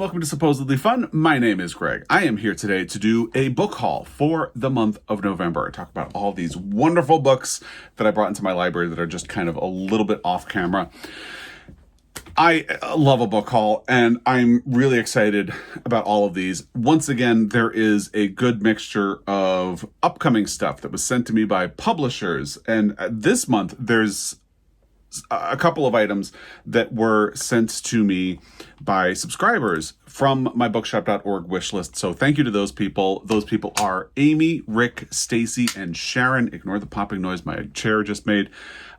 welcome to Supposedly Fun. My name is Greg. I am here today to do a book haul for the month of November. I talk about all these wonderful books that I brought into my library that are just kind of a little bit off camera. I love a book haul, and I'm really excited about all of these. Once again, there is a good mixture of upcoming stuff that was sent to me by publishers, and this month there's a couple of items that were sent to me by subscribers from my bookshop.org wish list. So thank you to those people. Those people are Amy, Rick, Stacy, and Sharon. Ignore the popping noise my chair just made.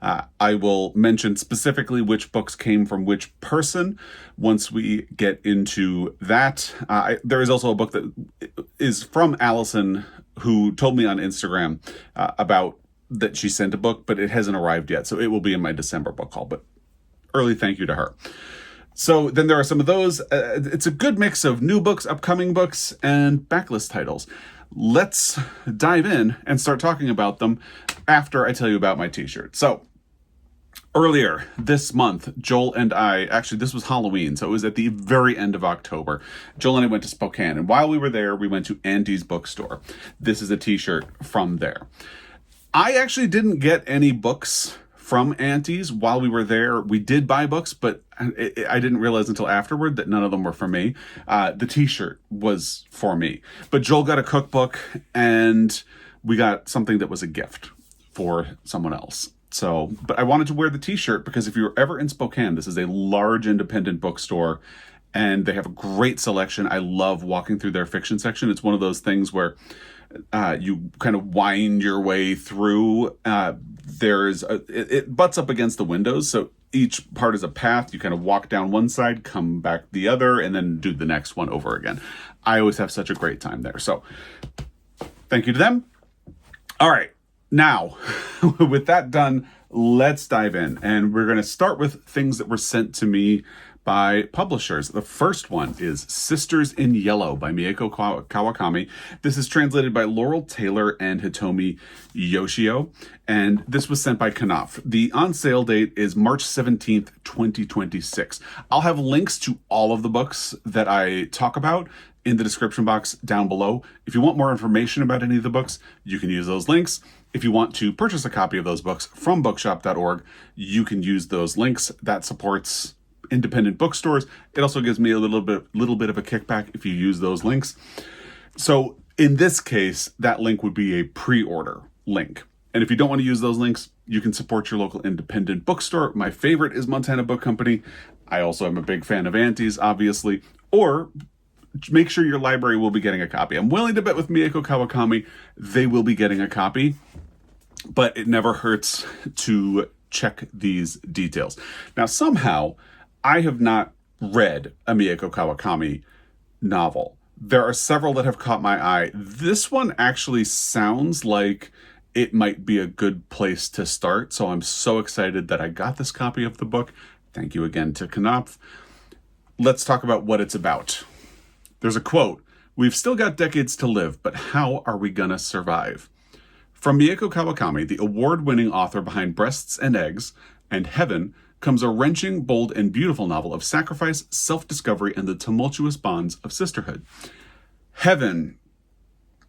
I will mention specifically which books came from which person once we get into that. There is also a book that is from Allison, who told me on Instagram about that she sent a book, but it hasn't arrived yet. So it will be in my December book haul, but early thank you to her. So then there are some of those. It's a good mix of new books, upcoming books, and backlist titles. Let's dive in and start talking about them after I tell you about my t-shirt. So earlier this month, Joel and I, actually this was Halloween, so it was at the very end of October. Joel and I went to Spokane, and while we were there, we went to Auntie's bookstore. This is a t-shirt from there. I actually didn't get any books from Auntie's while we were there. We did buy books, but I didn't realize until afterward that none of them were for me. The t-shirt was for me. But Joel got a cookbook, and we got something that was a gift for someone else. So, but I wanted to wear the t-shirt because if you're ever in Spokane, this is a large independent bookstore, and they have a great selection. I love walking through their fiction section. It's one of those things where you kind of wind your way through. It butts up against the windows, so each part is a path. You kind of walk down one side, come back the other, and then do the next one over again. I always have such a great time there. So thank you to them. All right, now with that done, let's dive in. And we're going to start with things that were sent to me by publishers. The first one is Sisters in Yellow by Mieko Kawakami. This is translated by Laurel Taylor and Hitomi Yoshio, and this was sent by Knopf. The on-sale date is March 17th, 2026. I'll have links to all of the books that I talk about in the description box down below. If you want more information about any of the books, you can use those links. If you want to purchase a copy of those books from bookshop.org, you can use those links. That supports independent bookstores. It also gives me a little bit of a kickback if you use those links. So in this case, that link would be a pre-order link. And if you don't want to use those links, you can support your local independent bookstore. My favorite is Montana Book Company. I also am a big fan of Auntie's, obviously. Or make sure your library will be getting a copy. I'm willing to bet with Mieko Kawakami, they will be getting a copy, but it never hurts to check these details. Now, somehow, I have not read a Mieko Kawakami novel. There are several that have caught my eye. This one actually sounds like it might be a good place to start, so I'm so excited that I got this copy of the book. Thank you again to Knopf. Let's talk about what it's about. There's a quote, "We've still got decades to live, but how are we gonna survive?" From Mieko Kawakami, the award-winning author behind Breasts and Eggs and Heaven, comes a wrenching, bold, and beautiful novel of sacrifice, self-discovery, and the tumultuous bonds of sisterhood. Heaven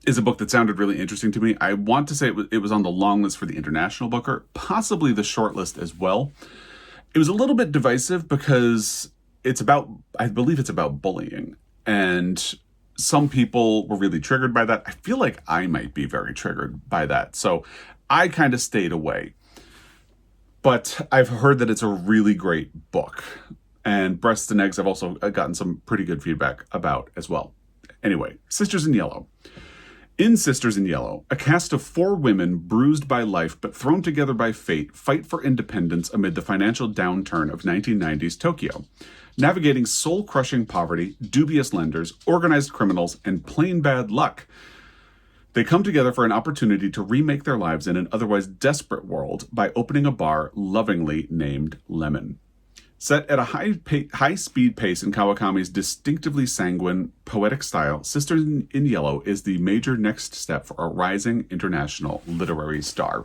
is a book that sounded really interesting to me. I want to say it was on the long list for the International Booker, possibly the short list as well. It was a little bit divisive because I believe it's about bullying, and some people were really triggered by that. I feel like I might be very triggered by that, so I kind of stayed away. But I've heard that it's a really great book. And Breasts and Eggs I've also gotten some pretty good feedback about as well. Anyway, Sisters in Yellow. In Sisters in Yellow, a cast of 4 women bruised by life but thrown together by fate fight for independence amid the financial downturn of 1990s Tokyo. Navigating soul-crushing poverty, dubious lenders, organized criminals, and plain bad luck, they come together for an opportunity to remake their lives in an otherwise desperate world by opening a bar lovingly named Lemon. Set at a high-speed pace in Kawakami's distinctively sanguine, poetic style, Sisters in Yellow is the major next step for a rising international literary star.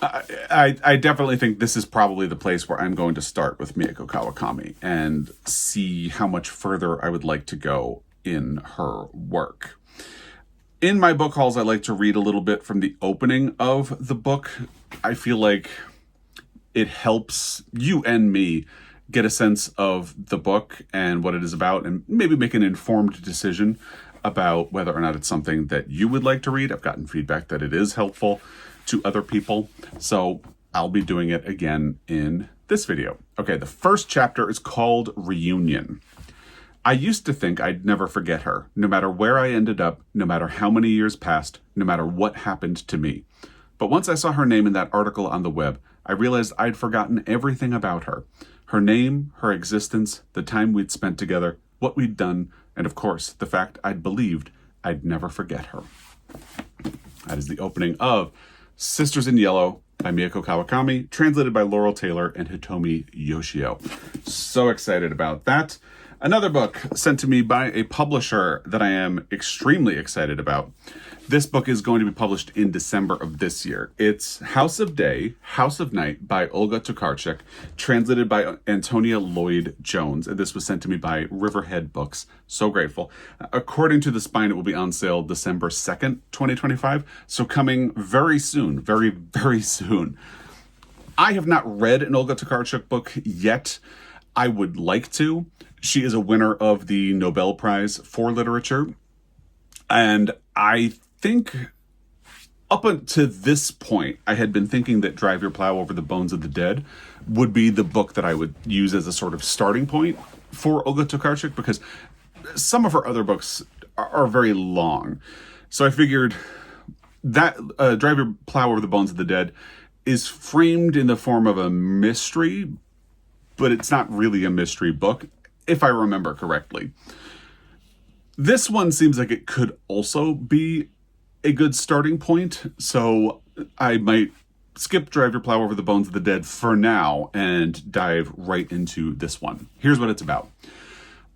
I definitely think this is probably the place where I'm going to start with Miyako Kawakami and see how much further I would like to go in her work. In my book hauls, I like to read a little bit from the opening of the book. I feel like it helps you and me get a sense of the book and what it is about, and maybe make an informed decision about whether or not it's something that you would like to read. I've gotten feedback that it is helpful to other people, so I'll be doing it again in this video. Okay, the first chapter is called Reunion. I used to think I'd never forget her, no matter where I ended up, no matter how many years passed, no matter what happened to me. But once I saw her name in that article on the web, I realized I'd forgotten everything about her. Her name, her existence, the time we'd spent together, what we'd done, and of course, the fact I'd believed I'd never forget her. That is the opening of Sisters in Yellow by Miyako Kawakami, translated by Laurel Taylor and Hitomi Yoshio. So excited about that. Another book sent to me by a publisher that I am extremely excited about. This book is going to be published in December of this year. It's House of Day, House of Night by Olga Tokarczuk, translated by Antonia Lloyd-Jones. And this was sent to me by Riverhead Books. So grateful. According to the spine, it will be on sale December 2nd, 2025. So coming very soon, very, very soon. I have not read an Olga Tokarczuk book yet. I would like to. She is a winner of the Nobel Prize for Literature. And I think up until this point, I had been thinking that Drive Your Plow Over the Bones of the Dead would be the book that I would use as a sort of starting point for Olga Tokarczuk, because some of her other books are very long. So I figured that Drive Your Plow Over the Bones of the Dead is framed in the form of a mystery, but it's not really a mystery book, if I remember correctly. This one seems like it could also be a good starting point, so I might skip Drive Your Plow Over the Bones of the Dead for now and dive right into this one. Here's what it's about.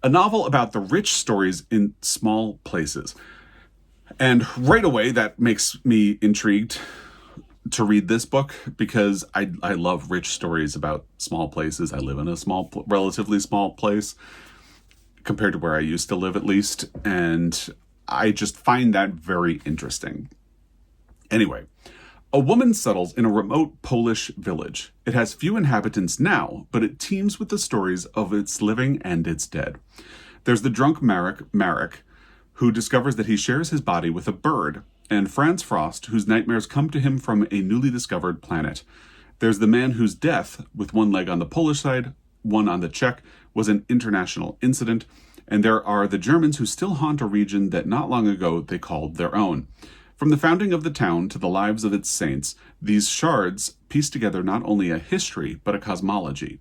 A novel about the rich stories in small places. And right away, that makes me intrigued to read this book, because I love rich stories about small places. I live in a relatively small place compared to where I used to live, at least, and I just find that very interesting. Anyway, a woman settles in a remote Polish village. It has few inhabitants now, but it teems with the stories of its living and its dead. There's the drunk Marek, who discovers that he shares his body with a bird, and Franz Frost, whose nightmares come to him from a newly discovered planet. There's the man whose death, with one leg on the Polish side, one on the Czech, was an international incident, and there are the Germans who still haunt a region that not long ago they called their own. From the founding of the town to the lives of its saints, these shards piece together not only a history, but a cosmology.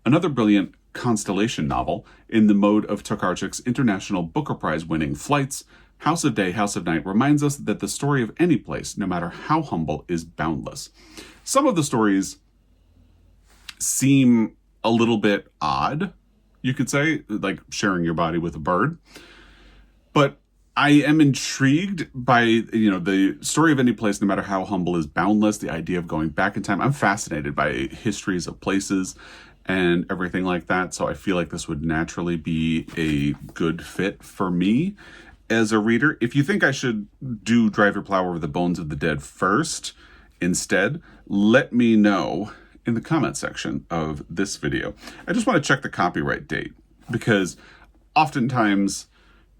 Another brilliant constellation novel, in the mode of Tokarczuk's International Booker Prize winning Flights, House of Day, House of Night reminds us that the story of any place, no matter how humble, is boundless. Some of the stories seem a little bit odd, you could say, like sharing your body with a bird. But I am intrigued by, the story of any place, no matter how humble, is boundless. The idea of going back in time. I'm fascinated by histories of places and everything like that. So I feel like this would naturally be a good fit for me as a reader. If you think I should do Drive Your Plow Over the Bones of the Dead first instead, let me know in the comment section of this video. I just want to check the copyright date, because oftentimes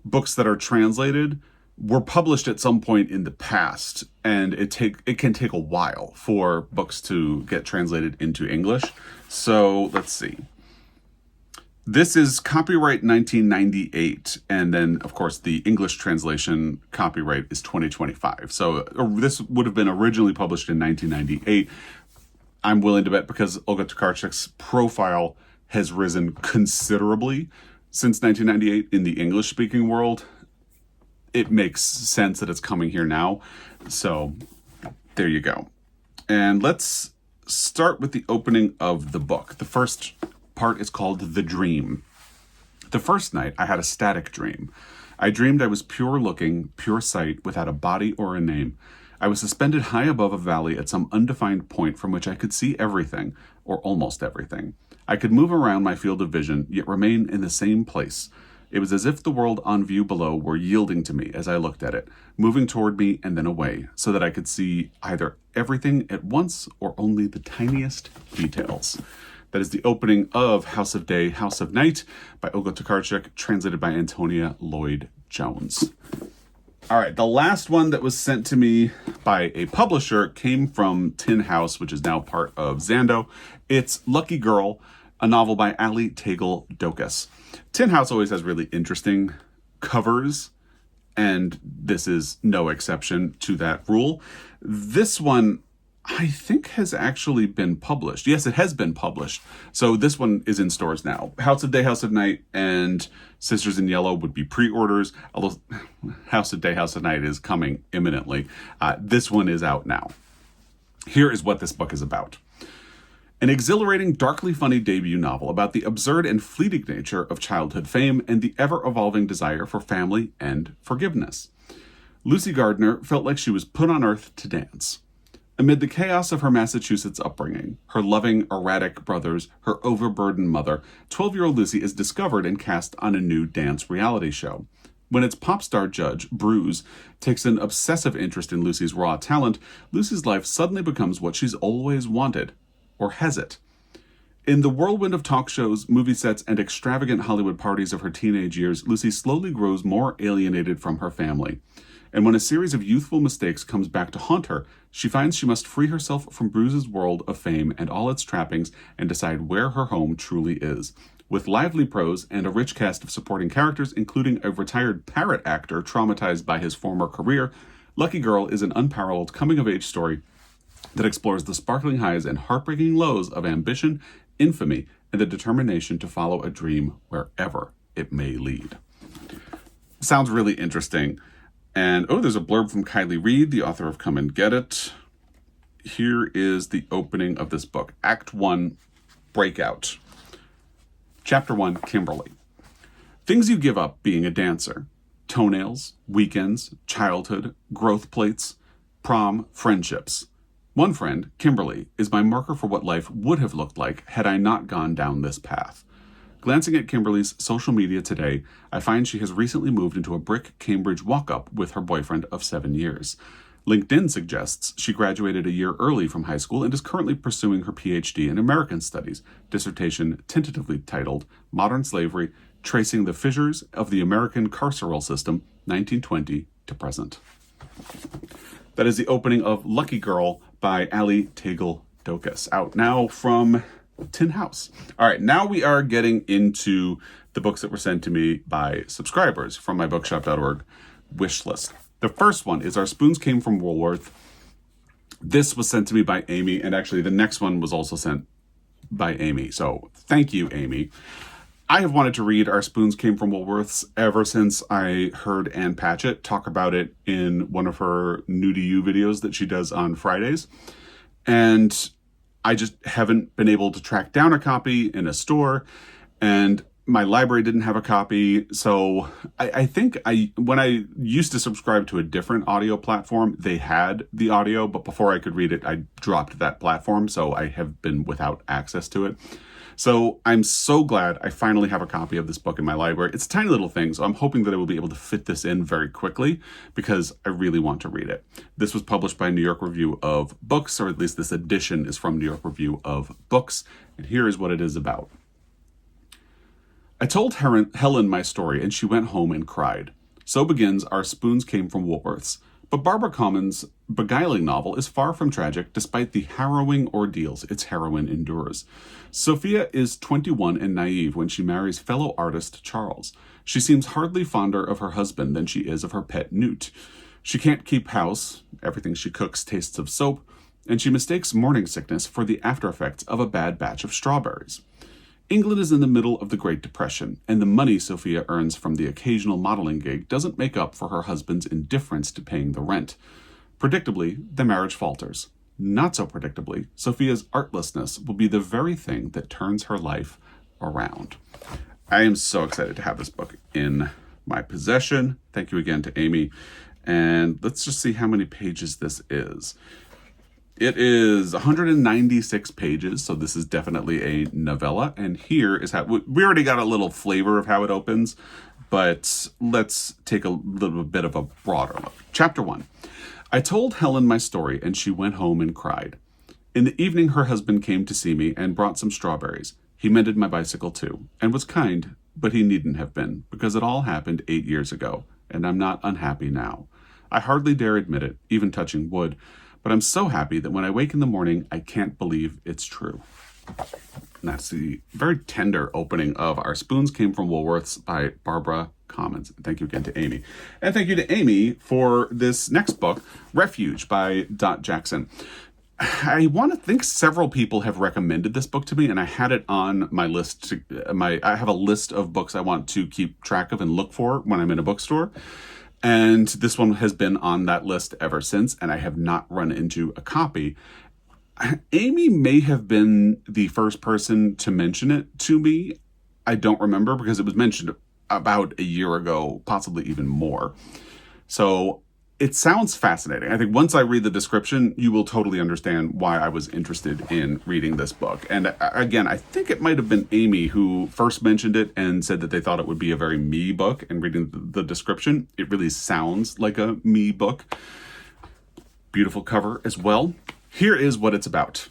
books that are translated were published at some point in the past, and it can take a while for books to get translated into English. So let's see. This is copyright 1998, and then, of course, the English translation copyright is 2025. So this would have been originally published in 1998. I'm willing to bet, because Olga Tokarczuk's profile has risen considerably since 1998 in the English-speaking world, it makes sense that it's coming here now. So there you go. And let's start with the opening of the book. The first part is called The Dream. The first night, I had a static dream. I dreamed I was pure looking, pure sight, without a body or a name. I was suspended high above a valley at some undefined point from which I could see everything, or almost everything. I could move around my field of vision, yet remain in the same place. It was as if the world on view below were yielding to me as I looked at it, moving toward me and then away, so that I could see either everything at once or only the tiniest details. That is the opening of House of Day, House of Night by Olga Tokarczuk, translated by Antonia Lloyd-Jones. All right, the last one that was sent to me by a publisher came from Tin House, which is now part of Zando. It's Lucky Girl, a novel by Ali Teagle-Dokas. Tin House always has really interesting covers, and this is no exception to that rule. This one, I think, has actually been published. Yes, it has been published. So this one is in stores now. House of Day, House of Night, and Sisters in Yellow would be pre-orders, although House of Day, House of Night is coming imminently. This one is out now. Here is what this book is about. An exhilarating, darkly funny debut novel about the absurd and fleeting nature of childhood fame and the ever-evolving desire for family and forgiveness. Lucy Gardner felt like she was put on earth to dance. Amid the chaos of her Massachusetts upbringing, her loving, erratic brothers, her overburdened mother, 12-year-old Lucy is discovered and cast on a new dance reality show. When its pop star judge, Bruce, takes an obsessive interest in Lucy's raw talent, Lucy's life suddenly becomes what she's always wanted. Or has it? In the whirlwind of talk shows, movie sets, and extravagant Hollywood parties of her teenage years, Lucy slowly grows more alienated from her family. And when a series of youthful mistakes comes back to haunt her, she finds she must free herself from Bruce's world of fame and all its trappings and decide where her home truly is. With lively prose and a rich cast of supporting characters, including a retired parrot actor traumatized by his former career, Lucky Girl is an unparalleled coming-of-age story that explores the sparkling highs and heartbreaking lows of ambition, infamy, and the determination to follow a dream wherever it may lead. Sounds really interesting. And, there's a blurb from Kylie Reed, the author of Come and Get It. Here is the opening of this book. Act 1, Breakout. Chapter 1, Kimberly. Things you give up being a dancer. Toenails, weekends, childhood, growth plates, prom, friendships. One friend, Kimberly, is my marker for what life would have looked like had I not gone down this path. Glancing at Kimberly's social media today, I find she has recently moved into a brick Cambridge walk-up with her boyfriend of 7 years. LinkedIn suggests she graduated a year early from high school and is currently pursuing her PhD in American Studies, dissertation tentatively titled Modern Slavery, Tracing the Fissures of the American Carceral System, 1920 to Present. That is the opening of Lucky Girl by Ali Teagle-Dokas, out now from Tin House. All right, now we are getting into the books that were sent to me by subscribers from my bookshop.org wish list. The first one is Our Spoons Came from Woolworth. This was sent to me by Amy, and actually the next one was also sent by Amy. So thank you, Amy. I have wanted to read Our Spoons Came from Woolworths ever since I heard Ann Patchett talk about it in one of her New to You videos that she does on Fridays. And I just haven't been able to track down a copy in a store, and my library didn't have a copy. So I think when I used to subscribe to a different audio platform, they had the audio, but before I could read it, I dropped that platform. So I have been without access to it. So I'm so glad I finally have a copy of this book in my library. It's a tiny little thing, so I'm hoping that I will be able to fit this in very quickly because I really want to read it. This was published by New York Review of Books, or at least this edition is from New York Review of Books, and here is what it is about. I told Helen my story, and she went home and cried. So begins Our Spoons Came from Woolworths. But Barbara Common's beguiling novel is far from tragic, despite the harrowing ordeals its heroine endures. Sophia is 21 and naive when she marries fellow artist Charles. She seems hardly fonder of her husband than she is of her pet newt. She can't keep house, everything she cooks tastes of soap, and she mistakes morning sickness for the after effects of a bad batch of strawberries. England is in the middle of the Great Depression, and the money Sophia earns from the occasional modeling gig doesn't make up for her husband's indifference to paying the rent. Predictably, the marriage falters. Not so predictably, Sophia's artlessness will be the very thing that turns her life around. I am so excited to have this book in my possession. Thank you again to Amy. And let's just see how many pages this is. It is 196 pages, so this is definitely a novella. And here is how, we already got a little flavor of how it opens, but let's take a little bit of a broader look. Chapter 1. I told Helen my story, and she went home and cried. In the evening, her husband came to see me and brought some strawberries. He mended my bicycle too, and was kind, but he needn't have been, because it all happened 8 years ago, and I'm not unhappy now. I hardly dare admit it, even touching wood, but I'm so happy that when I wake in the morning, I can't believe it's true. And that's the very tender opening of Our Spoons Came from Woolworth's by Barbara Commons. Thank you again to Amy. And thank you to Amy for this next book, Refuge by Dot Jackson. I want to think several people have recommended this book to me, and I had it on my list. I have a list of books I want to keep track of and look for when I'm in a bookstore. And this one has been on that list ever since, and I have not run into a copy. Amy may have been the first person to mention it to me. I don't remember, because it was mentioned about a year ago, possibly even more. So it sounds fascinating. I think once I read the description, you will totally understand why I was interested in reading this book. And again, I think it might have been Amy who first mentioned it and said that they thought it would be a very me book. And reading the description, it really sounds like a me book. Beautiful cover as well. Here is what it's about.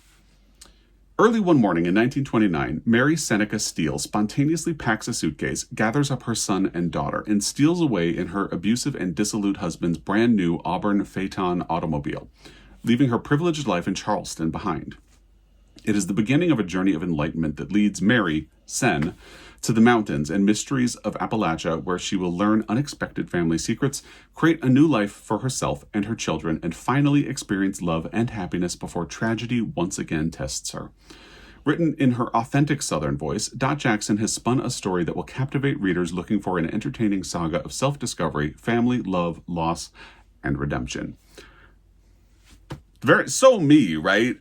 Early one morning in 1929, Mary Seneca Steele spontaneously packs a suitcase, gathers up her son and daughter, and steals away in her abusive and dissolute husband's brand new Auburn Phaeton automobile, leaving her privileged life in Charleston behind. It is the beginning of a journey of enlightenment that leads Mary, Sen, to the mountains and mysteries of Appalachia, where she will learn unexpected family secrets, create a new life for herself and her children, and finally experience love and happiness before tragedy once again tests her. Written in her authentic Southern voice, Dot Jackson has spun a story that will captivate readers looking for an entertaining saga of self-discovery, family, love, loss, and redemption. So me, right?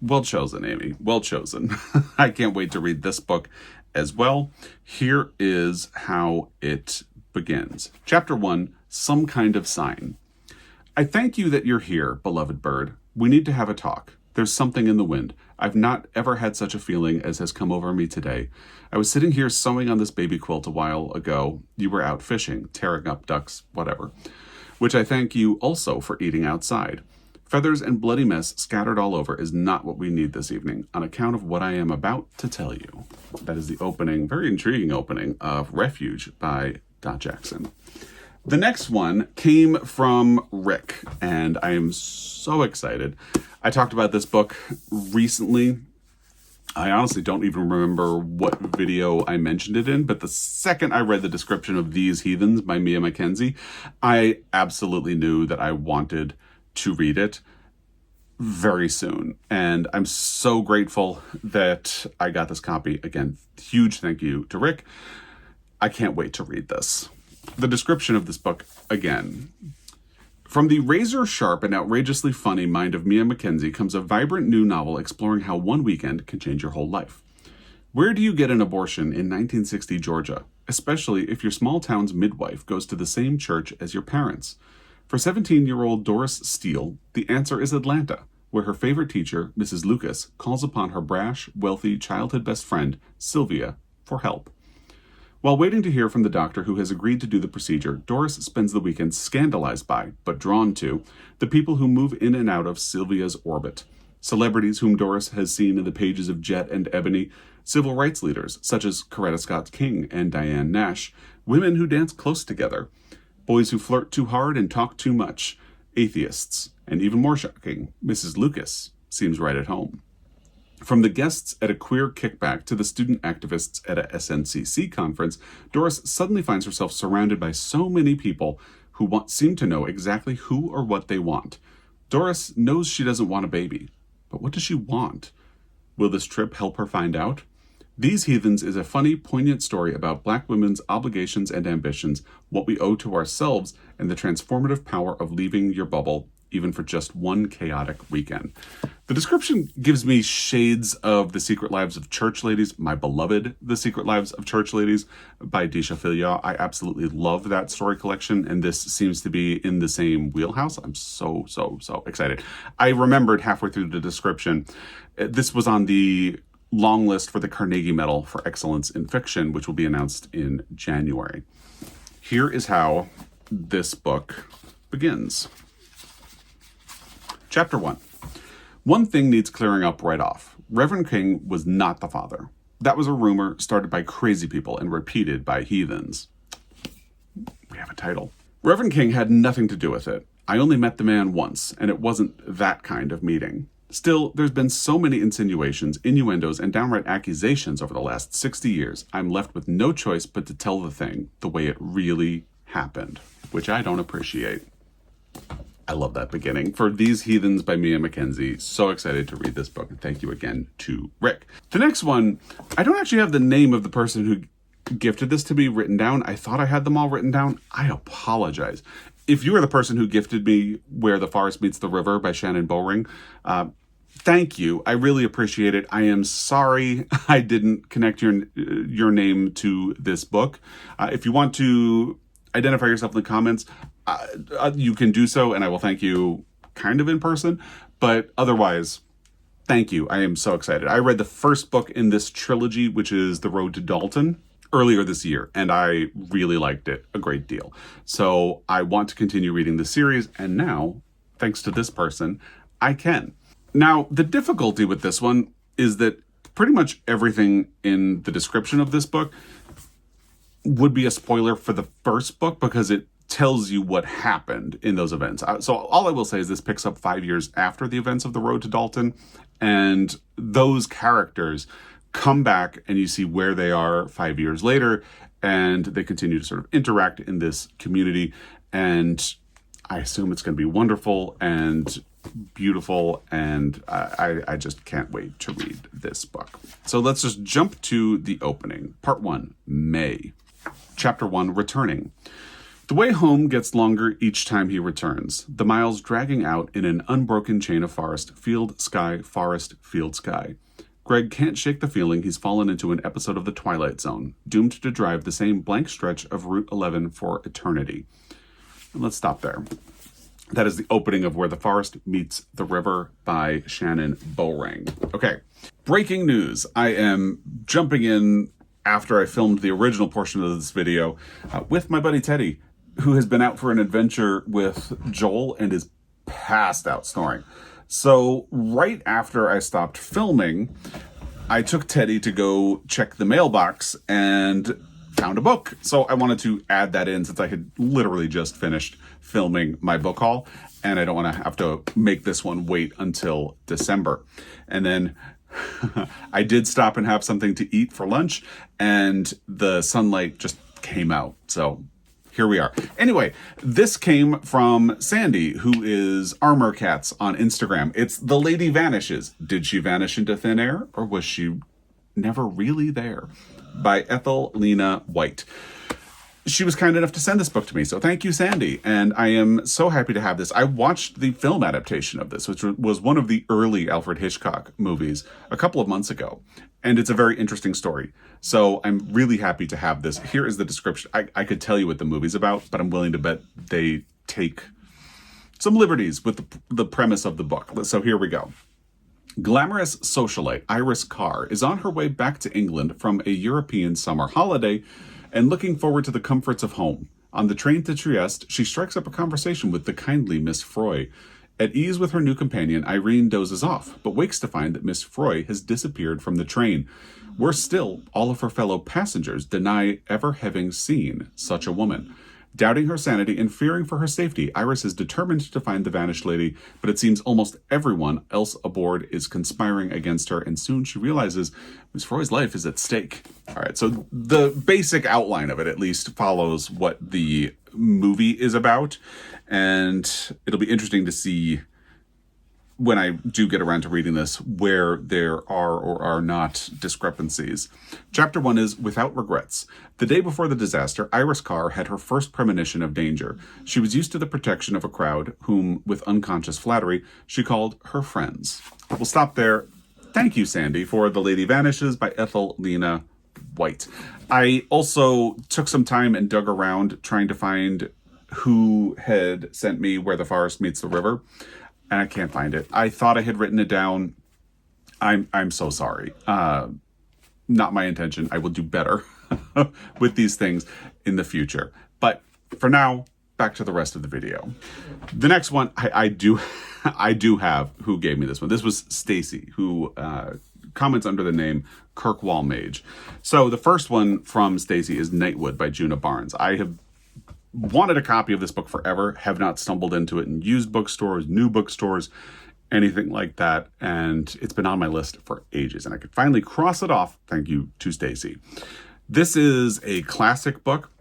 Well chosen, Amy. Well chosen. I can't wait to read this book as well. Here is how it begins. Chapter 1, Some Kind of Sign. I thank you that you're here, beloved bird. We need to have a talk. There's something in the wind. I've not ever had such a feeling as has come over me today. I was sitting here sewing on this baby quilt a while ago. You were out fishing, tearing up ducks, whatever. Which I thank you also for eating outside. Feathers and bloody mess scattered all over is not what we need this evening, on account of what I am about to tell you. That is the opening, very intriguing opening, of Refuge by Dot Jackson. The next one came from Rick, and I am so excited. I talked about this book recently. I honestly don't even remember what video I mentioned it in, but the second I read the description of These Heathens by Mia Mackenzie, I absolutely knew that I wanted to read it very soon. And I'm so grateful that I got this copy. Again, huge thank you to Rick. I can't wait to read this. The description of this book, again. From the razor-sharp and outrageously funny mind of Mia Mackenzie comes a vibrant new novel exploring how one weekend can change your whole life. Where do you get an abortion in 1960 Georgia, especially if your small town's midwife goes to the same church as your parents? For 17-year-old Doris Steele, the answer is Atlanta, where her favorite teacher, Mrs. Lucas, calls upon her brash, wealthy childhood best friend, Sylvia, for help. While waiting to hear from the doctor who has agreed to do the procedure, Doris spends the weekend scandalized by, but drawn to, the people who move in and out of Sylvia's orbit. Celebrities whom Doris has seen in the pages of Jet and Ebony, civil rights leaders such as Coretta Scott King and Diane Nash, women who dance close together, boys who flirt too hard and talk too much, atheists, and even more shocking, Mrs. Lucas seems right at home. From the guests at a queer kickback to the student activists at a SNCC conference, Doris suddenly finds herself surrounded by so many people who seem to know exactly who or what they want. Doris knows she doesn't want a baby, but what does she want? Will this trip help her find out? These Heathens is a funny, poignant story about Black women's obligations and ambitions, what we owe to ourselves, and the transformative power of leaving your bubble even for just one chaotic weekend. The description gives me shades of The Secret Lives of Church Ladies, my beloved The Secret Lives of Church Ladies by Disha Filia. I absolutely love that story collection, and this seems to be in the same wheelhouse. I'm so excited. I remembered halfway through the description, this was on the long list for the Carnegie Medal for Excellence in Fiction, which will be announced in January. Here is how this book begins. Chapter 1. One thing needs clearing up right off. Reverend King was not the father. That was a rumor started by crazy people and repeated by heathens. We have a title. Reverend King had nothing to do with it. I only met the man once, and it wasn't that kind of meeting. Still, there's been so many insinuations, innuendos, and downright accusations over the last 60 years, I'm left with no choice but to tell the thing the way it really happened, which I don't appreciate. I love that beginning. For These Heathens by Mia Mackenzie. So excited to read this book. And thank you again to Rick. The next one, I don't actually have the name of the person who gifted this to me written down. I thought I had them all written down. I apologize. If you are the person who gifted me Where the Forest Meets the River by Shannon Bowring, thank you. I really appreciate it. I am sorry I didn't connect your name to this book. If you want to identify yourself in the comments, you can do so, and I will thank you kind of in person. But otherwise, thank you. I am so excited. I read the first book in this trilogy, which is The Road to Dalton, earlier this year, and I really liked it a great deal. So I want to continue reading the series, and now, thanks to this person, I can. Now, the difficulty with this one is that pretty much everything in the description of this book would be a spoiler for the first book because it tells you what happened in those events. So all I will say is this picks up 5 years after the events of The Road to Dalton, and those characters come back and you see where they are 5 years later, and they continue to sort of interact in this community, and I assume it's going to be wonderful and beautiful, and I just can't wait to read this book. So let's just jump to the opening. Part 1, May. Chapter 1, Returning. The way home gets longer each time he returns, the miles dragging out in an unbroken chain of forest, field, sky, forest, field, sky. Greg can't shake the feeling he's fallen into an episode of The Twilight Zone, doomed to drive the same blank stretch of Route 11 for eternity. And let's stop there. That is the opening of Where the Forest Meets the River by Shannon Bowring. Okay, breaking news. I am jumping in after I filmed the original portion of this video with my buddy Teddy, who has been out for an adventure with Joel and is passed out snoring. So right after I stopped filming, I took Teddy to go check the mailbox and found a book. So I wanted to add that in since I had literally just finished filming my book haul, and I don't want to have to make this one wait until December. And then I did stop and have something to eat for lunch, and the sunlight just came out. So here we are. Anyway, this came from Sandy, who is Armor Cats on Instagram. It's The Lady Vanishes. Did she vanish into thin air, or was she never really there? By Ethel Lena White. She was kind enough to send this book to me, so thank you, Sandy. And I am so happy to have this. I watched the film adaptation of this, which was one of the early Alfred Hitchcock movies a couple of months ago. And it's a very interesting story. So I'm really happy to have this. Here is the description. I could tell you what the movie's about, but I'm willing to bet they take some liberties with the premise of the book. So here we go. Glamorous socialite Iris Carr is on her way back to England from a European summer holiday and looking forward to the comforts of home. On the train to Trieste, she strikes up a conversation with the kindly Miss Froy. At ease with her new companion, Irene dozes off, but wakes to find that Miss Froy has disappeared from the train. Worse still, all of her fellow passengers deny ever having seen such a woman. Doubting her sanity and fearing for her safety, Iris is determined to find the vanished lady, but it seems almost everyone else aboard is conspiring against her, and soon she realizes Miss Froy's life is at stake. All right, so the basic outline of it at least follows what the movie is about, and it'll be interesting to see when I do get around to reading this, where there are or are not discrepancies. Chapter 1 is Without Regrets. The day before the disaster, Iris Carr had her first premonition of danger. She was used to the protection of a crowd whom, with unconscious flattery, she called her friends. We'll stop there. Thank you, Sandy, for The Lady Vanishes by Ethel Lena White. I also took some time and dug around trying to find who had sent me Where the Forest Meets the River, and I can't find it. I thought I had written it down. I'm so sorry. Not my intention. I will do better with these things in the future. But for now, back to the rest of the video. The next one, I do have who gave me this one. This was Stacy, who comments under the name Kirkwall Mage. So the first one from Stacy is Nightwood by Juna Barnes. I have wanted a copy of this book forever, have not stumbled into it in used bookstores, new bookstores, anything like that, and it's been on my list for ages, and I could finally cross it off, thank you to Stacy. This is a classic book.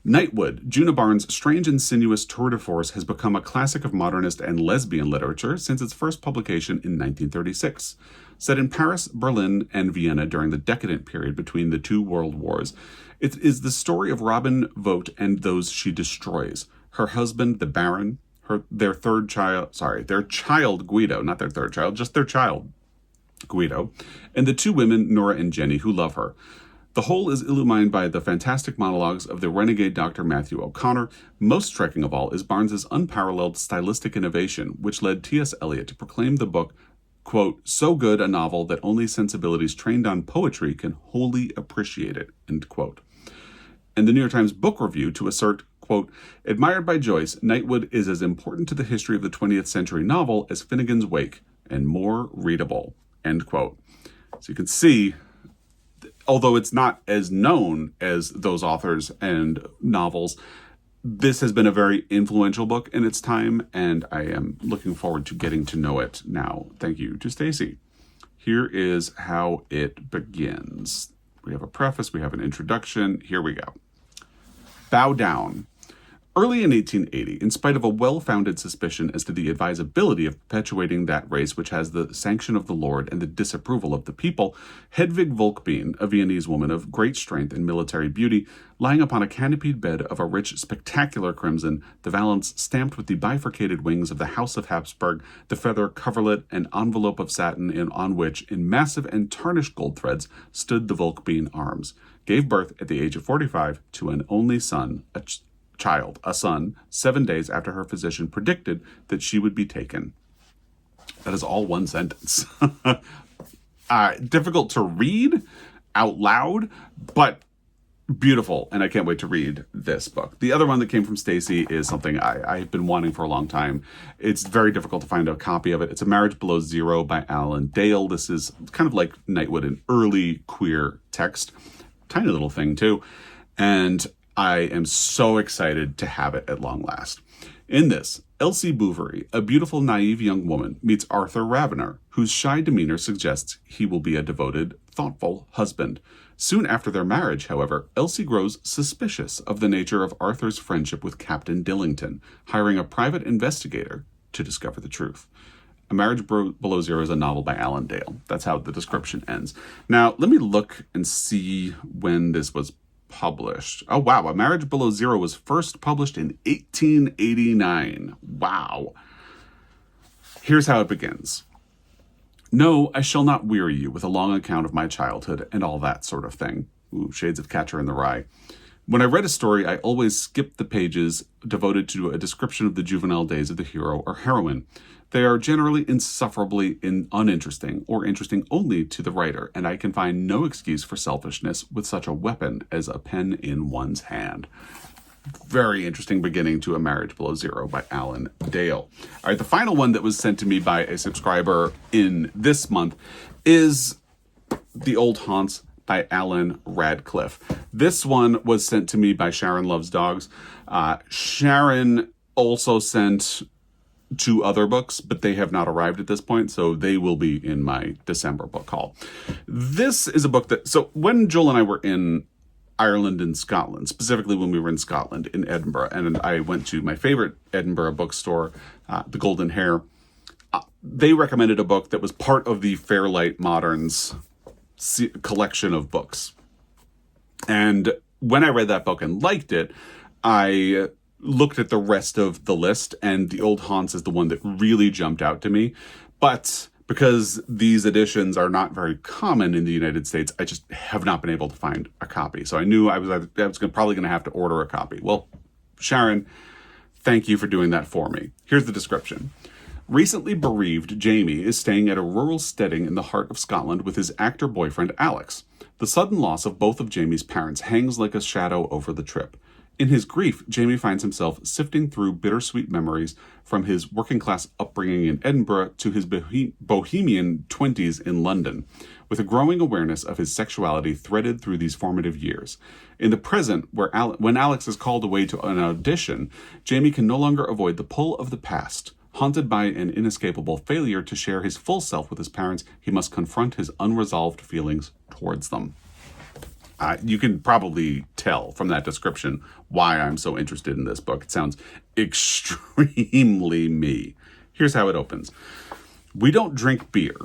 Nightwood, Juna Barnes' strange and sinuous tour de force, has become a classic of modernist and lesbian literature since its first publication in 1936. Set in Paris, Berlin, and Vienna during the decadent period between the two world wars, it is the story of Robin Vogt and those she destroys. Her husband, the Baron, their child Guido, not their third child, just their child Guido, and the two women, Nora and Jenny, who love her. The whole is illumined by the fantastic monologues of the renegade Dr. Matthew O'Connor. Most striking of all is Barnes's unparalleled stylistic innovation, which led T.S. Eliot to proclaim the book, quote, so good a novel that only sensibilities trained on poetry can wholly appreciate it, end quote. And the New York Times Book Review to assert, quote, admired by Joyce, Nightwood is as important to the history of the 20th century novel as Finnegan's Wake, and more readable, end quote. So you can see, although it's not as known as those authors and novels, this has been a very influential book in its time, and I am looking forward to getting to know it now. Thank you to Stacy. Here is how it begins. We have a preface, we have an introduction. Here we go. Bow down. Early in 1880, in spite of a well-founded suspicion as to the advisability of perpetuating that race which has the sanction of the Lord and the disapproval of the people, Hedvig Volkbein, a Viennese woman of great strength and military beauty, lying upon a canopied bed of a rich, spectacular crimson, the valance stamped with the bifurcated wings of the House of Habsburg, the feather coverlet and envelope of satin on which, in massive and tarnished gold threads, stood the Volkbein arms, gave birth at the age of 45 to an only son, a son, 7 days after her physician predicted that she would be taken. That is all one sentence. Difficult to read out loud, but beautiful, and I can't wait to read this book. The other one that came from Stacy is something I've been wanting for a long time. It's very difficult to find a copy of it. It's A Marriage Below Zero by Alan Dale. This is kind of like Nightwood, an early queer text. Tiny little thing, too. And I am so excited to have it at long last. In this, Elsie Bouverie, a beautiful, naive young woman, meets Arthur Ravener, whose shy demeanor suggests he will be a devoted, thoughtful husband. Soon after their marriage, however, Elsie grows suspicious of the nature of Arthur's friendship with Captain Dillington, hiring a private investigator to discover the truth. A Marriage Below Zero is a novel by Alan Dale. That's how the description ends. Now, let me look and see when this was published. Oh, wow. A Marriage Below Zero was first published in 1889. Wow. Here's how it begins. No, I shall not weary you with a long account of my childhood and all that sort of thing. Ooh, shades of Catcher in the Rye. When I read a story, I always skipped the pages devoted to a description of the juvenile days of the hero or heroine. They are generally insufferably uninteresting or interesting only to the writer, and I can find no excuse for selfishness with such a weapon as a pen in one's hand. Very interesting beginning to A Marriage Below Zero by Alan Dale. All right, the final one that was sent to me by a subscriber in this month is The Old Haunts by Alan Radcliffe. This one was sent to me by Sharon Loves Dogs. Sharon also sent 2 other books, but they have not arrived at this point, so they will be in my December book haul. This is a book that, so when Joel and I were in Ireland and Scotland, specifically when we were in Scotland, in Edinburgh, and I went to my favorite Edinburgh bookstore, the Golden Hare, they recommended a book that was part of the Fairlight Moderns collection of books. And when I read that book and liked it, I looked at the rest of the list, and The Old Haunts is the one that really jumped out to me. But because these editions are not very common in the United States, I just have not been able to find a copy. So I knew I was probably going to have to order a copy. Well, Sharon, thank you for doing that for me. Here's the description. Recently bereaved, Jamie is staying at a rural steading in the heart of Scotland with his actor boyfriend, Alex. The sudden loss of both of Jamie's parents hangs like a shadow over the trip. In his grief, Jamie finds himself sifting through bittersweet memories from his working-class upbringing in Edinburgh to his bohemian 20s in London, with a growing awareness of his sexuality threaded through these formative years. In the present, when Alex is called away to an audition, Jamie can no longer avoid the pull of the past. Haunted by an inescapable failure to share his full self with his parents, he must confront his unresolved feelings towards them. You can probably tell from that description why I'm so interested in this book. It sounds extremely me. Here's how it opens. We don't drink beer.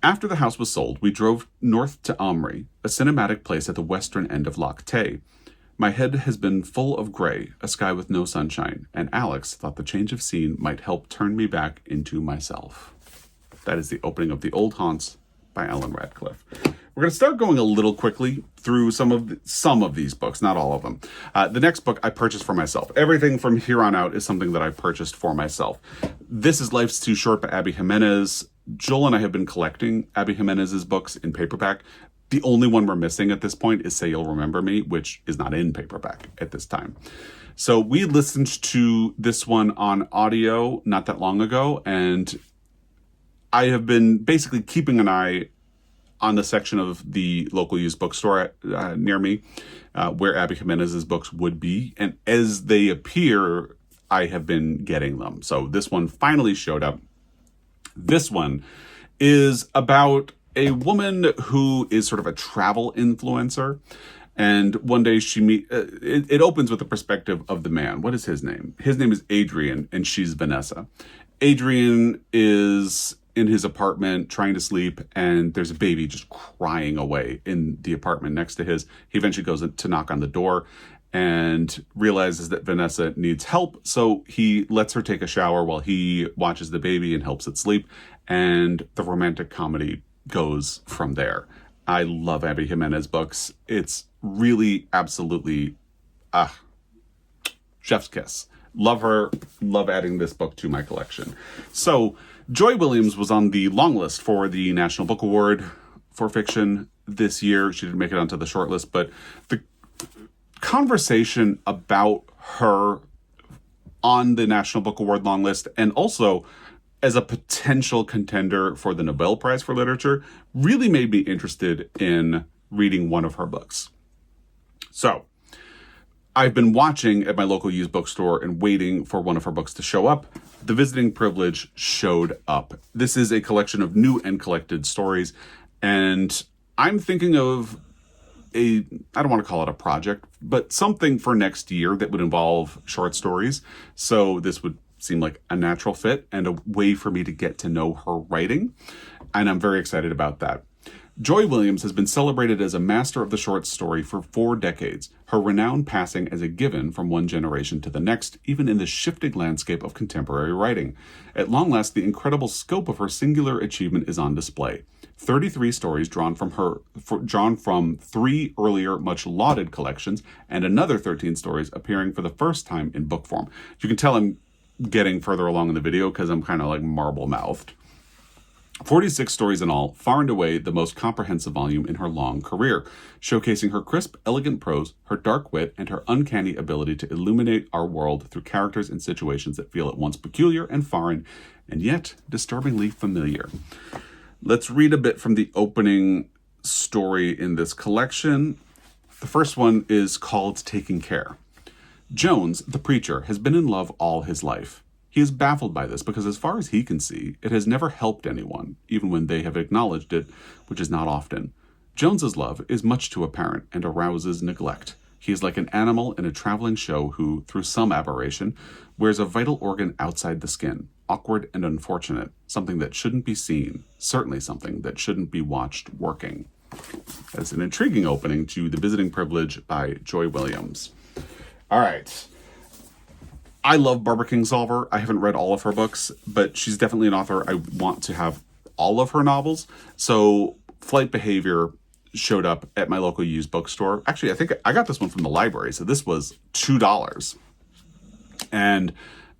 After the house was sold, we drove north to Amry, a cinematic place at the western end of Loch Tay. My head has been full of grey, a sky with no sunshine, and Alex thought the change of scene might help turn me back into myself. That is the opening of The Old Haunts by Ellen Radcliffe. We're going to start going a little quickly through some of these books, not all of them. The next book I purchased for myself. Everything from here on out is something that I purchased for myself. This is Life's Too Short by Abby Jimenez. Joel and I have been collecting Abby Jimenez's books in paperback. The only one we're missing at this point is Say You'll Remember Me, which is not in paperback at this time. So we listened to this one on audio not that long ago, and I have been basically keeping an eye on the section of the local used bookstore near me where Abby Jimenez's books would be. And as they appear, I have been getting them. So this one finally showed up. This one is about a woman who is sort of a travel influencer. And one day it opens with the perspective of the man. What is his name? His name is Adrian, and she's Vanessa. Adrian is in his apartment trying to sleep, and there's a baby just crying away in the apartment next to his. He eventually goes to knock on the door and realizes that Vanessa needs help, so he lets her take a shower while he watches the baby and helps it sleep, and the romantic comedy goes from there. I love Abby Jimenez books. It's really absolutely chef's kiss. Love her. Love adding this book to my collection. So Joy Williams was on the long list for the National Book Award for fiction this year. She didn't make it onto the short list, but the conversation about her on the National Book Award long list, and also as a potential contender for the Nobel Prize for Literature, really made me interested in reading one of her books. So I've been watching at my local used bookstore and waiting for one of her books to show up. The Visiting Privilege showed up. This is a collection of new and collected stories, and I'm thinking of I don't want to call it a project, but something for next year that would involve short stories. So this would seem like a natural fit and a way for me to get to know her writing, and I'm very excited about that. Joy Williams has been celebrated as a master of the short story for 4 decades, her renown passing as a given from one generation to the next, even in the shifting landscape of contemporary writing. At long last, the incredible scope of her singular achievement is on display. 33 stories drawn from 3 earlier, much lauded collections, and another 13 stories appearing for the first time in book form. You can tell I'm getting further along in the video because I'm kind of like marble-mouthed. 46 stories in all, far and away the most comprehensive volume in her long career, showcasing her crisp, elegant prose, her dark wit, and her uncanny ability to illuminate our world through characters and situations that feel at once peculiar and foreign, and yet disturbingly familiar. Let's read a bit from the opening story in this collection. The first one is called Taking Care. Jones, the preacher, has been in love all his life. He is baffled by this because as far as he can see, it has never helped anyone, even when they have acknowledged it, which is not often. Jones's love is much too apparent and arouses neglect. He is like an animal in a traveling show who, through some aberration, wears a vital organ outside the skin. awkward and unfortunate, something that shouldn't be seen, certainly something that shouldn't be watched working. That's an intriguing opening to The Visiting Privilege by Joy Williams. All right. I love Barbara Kingsolver. I haven't read all of her books, but she's definitely an author I want to have all of her novels. So Flight Behavior showed up at my local used bookstore. Actually, I think I got this one from the library, so this was $2. And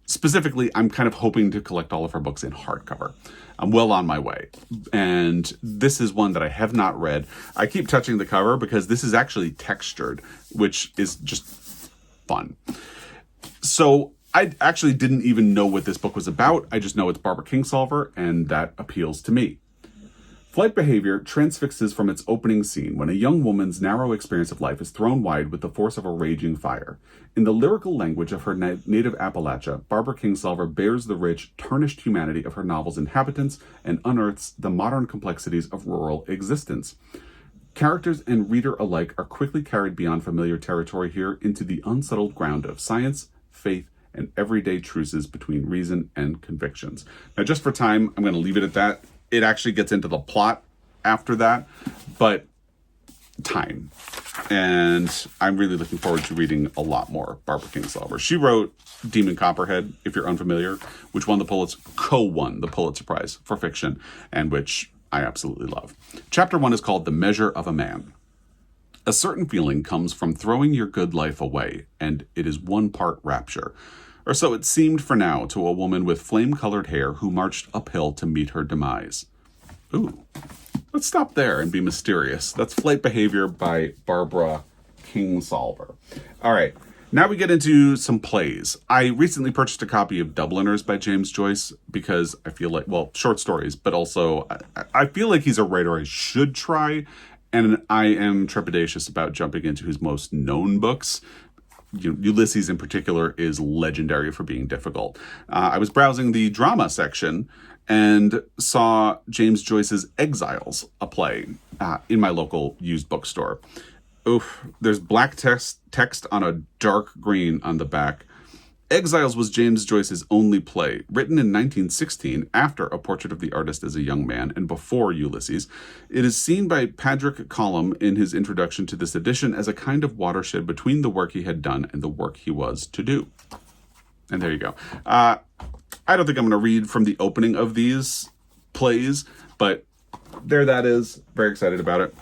specifically, I'm kind of hoping to collect all of her books in hardcover. I'm well on my way. And this is one that I have not read. I keep touching the cover because this is actually textured, which is just fun. So I actually didn't even know what this book was about. I just know it's Barbara Kingsolver, and that appeals to me. Flight Behavior transfixes from its opening scene when a young woman's narrow experience of life is thrown wide with the force of a raging fire. In the lyrical language of her native Appalachia, Barbara Kingsolver bears the rich, tarnished humanity of her novel's inhabitants and unearths the modern complexities of rural existence. Characters and reader alike are quickly carried beyond familiar territory here into the unsettled ground of science, faith, and everyday truces between reason and convictions. Now, just for time, I'm going to leave it at that. It actually gets into the plot after that, but time. And I'm really looking forward to reading a lot more Barbara Kingsolver. She wrote Demon Copperhead, if you're unfamiliar, which won the Pulitzer Prize for fiction, and which I absolutely love. Chapter 1 is called The Measure of a Man. A certain feeling comes from throwing your good life away, and it is one part rapture. Or so it seemed for now to a woman with flame-colored hair who marched uphill to meet her demise. Ooh, let's stop there and be mysterious. That's Flight Behavior by Barbara Kingsolver. All right, now we get into some plays. I recently purchased a copy of Dubliners by James Joyce because I feel like, well, short stories, but also I feel like he's a writer I should try, and I am trepidatious about jumping into his most known books. Ulysses in particular is legendary for being difficult. I was browsing the drama section and saw James Joyce's Exiles, a play, in my local used bookstore. Oof, there's black text on a dark green on the back. Exiles was James Joyce's only play, written in 1916 after A Portrait of the Artist as a Young Man and before Ulysses. It is seen by Padraig Colum in his introduction to this edition as a kind of watershed between the work he had done and the work he was to do. And there you go. I don't think I'm going to read from the opening of these plays, but there that is. Very excited about it.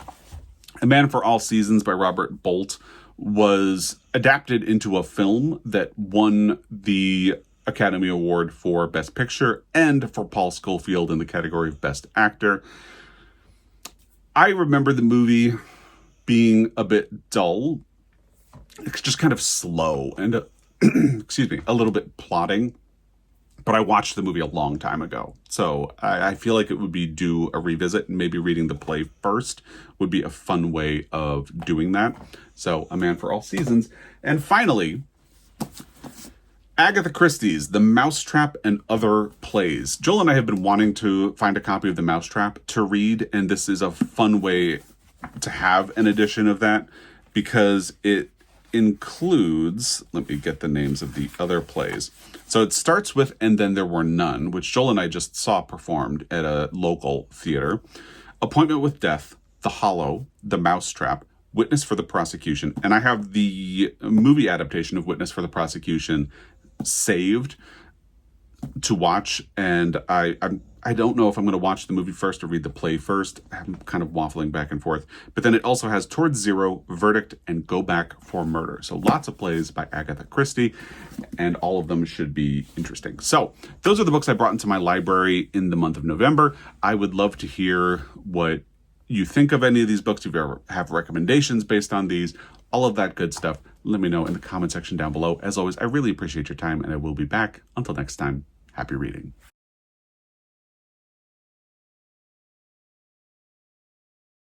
A Man for All Seasons by Robert Bolt was adapted into a film that won the Academy Award for Best Picture and for Paul Scofield in the category of Best Actor. I remember the movie being a bit dull. It's just kind of slow and, excuse me, a little bit plotting. But I watched the movie a long time ago. So I feel like it would be due a revisit, and maybe reading the play first would be a fun way of doing that. So A Man for All Seasons. And finally, Agatha Christie's The Mousetrap and Other Plays. Joel and I have been wanting to find a copy of The Mousetrap to read, and this is a fun way to have an edition of that because it includes, let me get the names of the other plays. So it starts with And Then There Were None, which Joel and I just saw performed at a local theater. Appointment with Death, The Hollow, The Mousetrap, Witness for the Prosecution. And I have the movie adaptation of Witness for the Prosecution saved to watch. And I don't know if I'm going to watch the movie first or read the play first. I'm kind of waffling back and forth. But then it also has Towards Zero, Verdict, and Go Back for Murder. So lots of plays by Agatha Christie, and all of them should be interesting. So those are the books I brought into my library in the month of November. I would love to hear what you think of any of these books. If you ever have recommendations based on these, all of that good stuff, let me know in the comment section down below. As always, I really appreciate your time, and I will be back. Until next time, happy reading.